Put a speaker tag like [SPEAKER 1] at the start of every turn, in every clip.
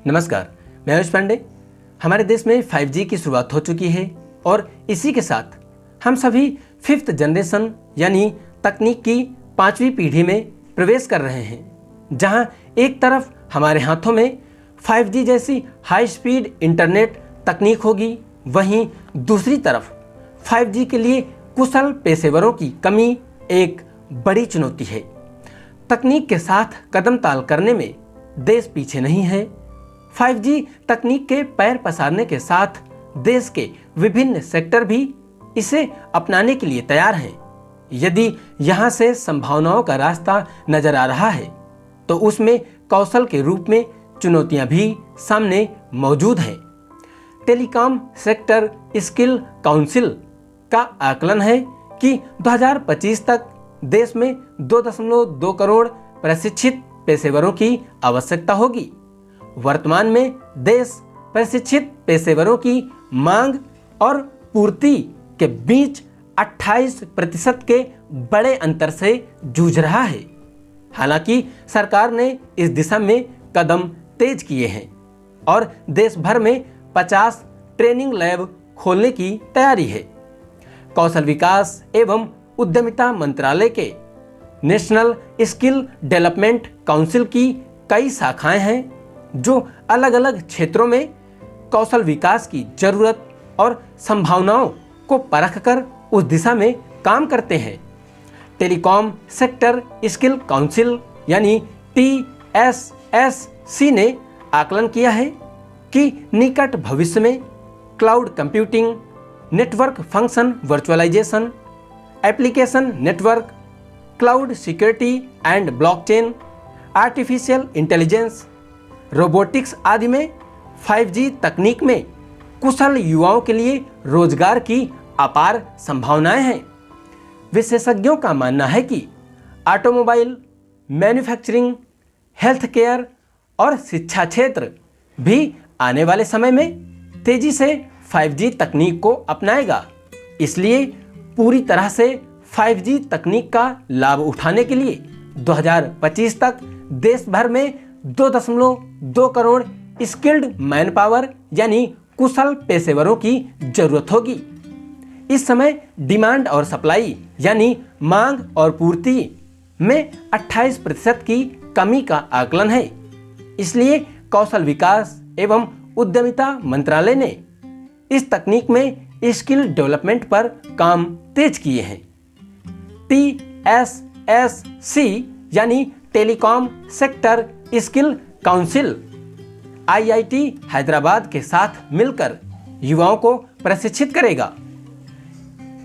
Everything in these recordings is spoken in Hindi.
[SPEAKER 1] नमस्कार, मैं आयुष पांडे। हमारे देश में 5G की शुरुआत हो चुकी है और इसी के साथ हम सभी 5th जनरेशन यानी तकनीक की 5वीं पीढ़ी में प्रवेश कर रहे हैं, जहां एक तरफ हमारे हाथों में 5G जैसी हाई स्पीड इंटरनेट तकनीक होगी, वहीं दूसरी तरफ 5G के लिए कुशल पेशेवरों की कमी एक बड़ी चुनौती है। तकनीक के साथ कदम ताल करने में देश पीछे नहीं है। 5G तकनीक के पैर पसारने के साथ देश के विभिन्न सेक्टर भी इसे अपनाने के लिए तैयार हैं। यदि यहाँ से संभावनाओं का रास्ता नजर आ रहा है, तो उसमें कौशल के रूप में चुनौतियां भी सामने मौजूद हैं। टेलीकॉम सेक्टर स्किल काउंसिल का आकलन है कि 2025 तक देश में 2.2 करोड़ प्रशिक्षित पेशेवरों की आवश्यकता होगी। वर्तमान में देश प्रशिक्षित पेशेवरों की मांग और पूर्ति के बीच 28% के बड़े अंतर से जूझ रहा है। हालांकि सरकार ने इस दिशा में कदम तेज किए हैं और देश भर में 50 ट्रेनिंग लैब खोलने की तैयारी है। कौशल विकास एवं उद्यमिता मंत्रालय के नेशनल स्किल डेवलपमेंट काउंसिल की कई शाखाएं हैं, जो अलग अलग क्षेत्रों में कौशल विकास की जरूरत और संभावनाओं को परखकर उस दिशा में काम करते हैं। टेलीकॉम सेक्टर स्किल काउंसिल यानी TSSC ने आकलन किया है कि निकट भविष्य में cloud computing, network function virtualization, application network, cloud security and blockchain, artificial intelligence, robotics आदि में 5G तकनीक में कुशल युवाओं के लिए रोजगार की अपार संभावनाएं हैं। विशेषज्ञों का मानना है कि ऑटोमोबाइल, मैन्युफैक्चरिंग, हेल्थ केयर और शिक्षा क्षेत्र भी आने वाले समय में तेजी से 5G तकनीक को अपनाएगा। इसलिए पूरी तरह से 5G तकनीक का लाभ उठाने के लिए 2025 तक देश भर में 2.2 करोड़ स्किल्ड मैन पावर यानी कुशल पेशेवरों की जरूरत होगी। इस समय डिमांड और सप्लाई यानी मांग और पूर्ति में 28% की कमी का आकलन है। इसलिए कौशल विकास एवं उद्यमिता मंत्रालय ने इस तकनीक में स्किल डेवलपमेंट पर काम तेज किए हैं। TSSC यानी telecom sector skill council IIT Hyderabad के साथ मिलकर युवाओं को प्रशिक्षित करेगा।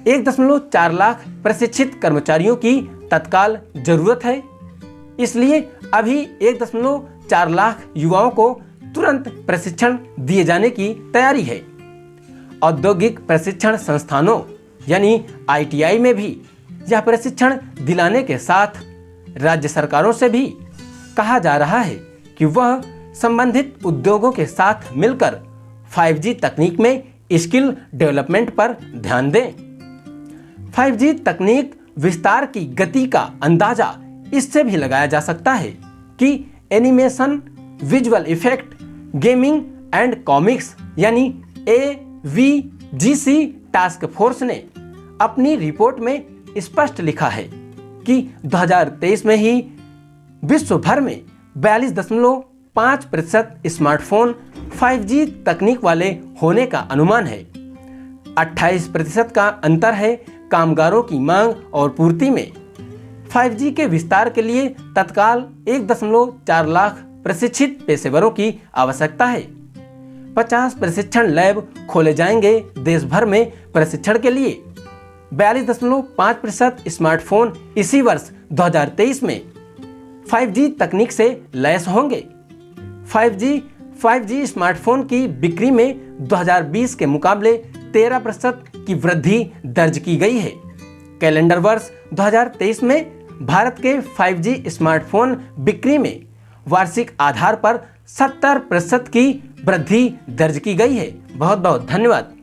[SPEAKER 1] 1.4 लाख प्रशिक्षित कर्मचारियों की तत्काल जरूरत है। इसलिए अभी 1.4 लाख युवाओं को तुरंत प्रशिक्षण दिए जाने की तैयारी है। औद्योगिक प्रशिक्षण संस्थानों यानी ITI में भी यह प्रशिक्षण दिलाने के साथ राज्य सरकारों से भी कहा जा रहा है कि वह संबंधित उद्योगों के साथ मिलकर 5G तकनीक में स्किल डेवलपमेंट पर ध्यान दें। 5G तकनीक विस्तार की गति का अंदाजा इससे भी लगाया जा सकता है कि animation, visual effect, gaming and comics यानी AVGC टास्क फोर्स ने अपनी रिपोर्ट में स्पष्ट लिखा है कि 2023 में ही विश्व भर में 42.5% स्मार्टफोन 5G तकनीक वाले होने का अनुमान है। 28% का अंतर है कामगारों की मांग और पूर्ति में। 5G के विस्तार के लिए तत्काल 1.4 लाख प्रशिक्षित पेशेवरों की आवश्यकता है। 50 प्रशिक्षण लैब खोले जाएंगे देश भर में प्रशिक्षण के लिए। 42.5% स्मार्टफोन इसी वर्ष 2023 में 5G तकनीक से लैस होंगे। 5G स्मार्टफोन की बिक्री में 2020 के मुकाबले 13% की वृद्धि दर्ज की गई है। कैलेंडर वर्ष 2023 में भारत के 5G स्मार्टफोन बिक्री में वार्षिक आधार पर 70% की वृद्धि दर्ज की गई है। बहुत बहुत धन्यवाद।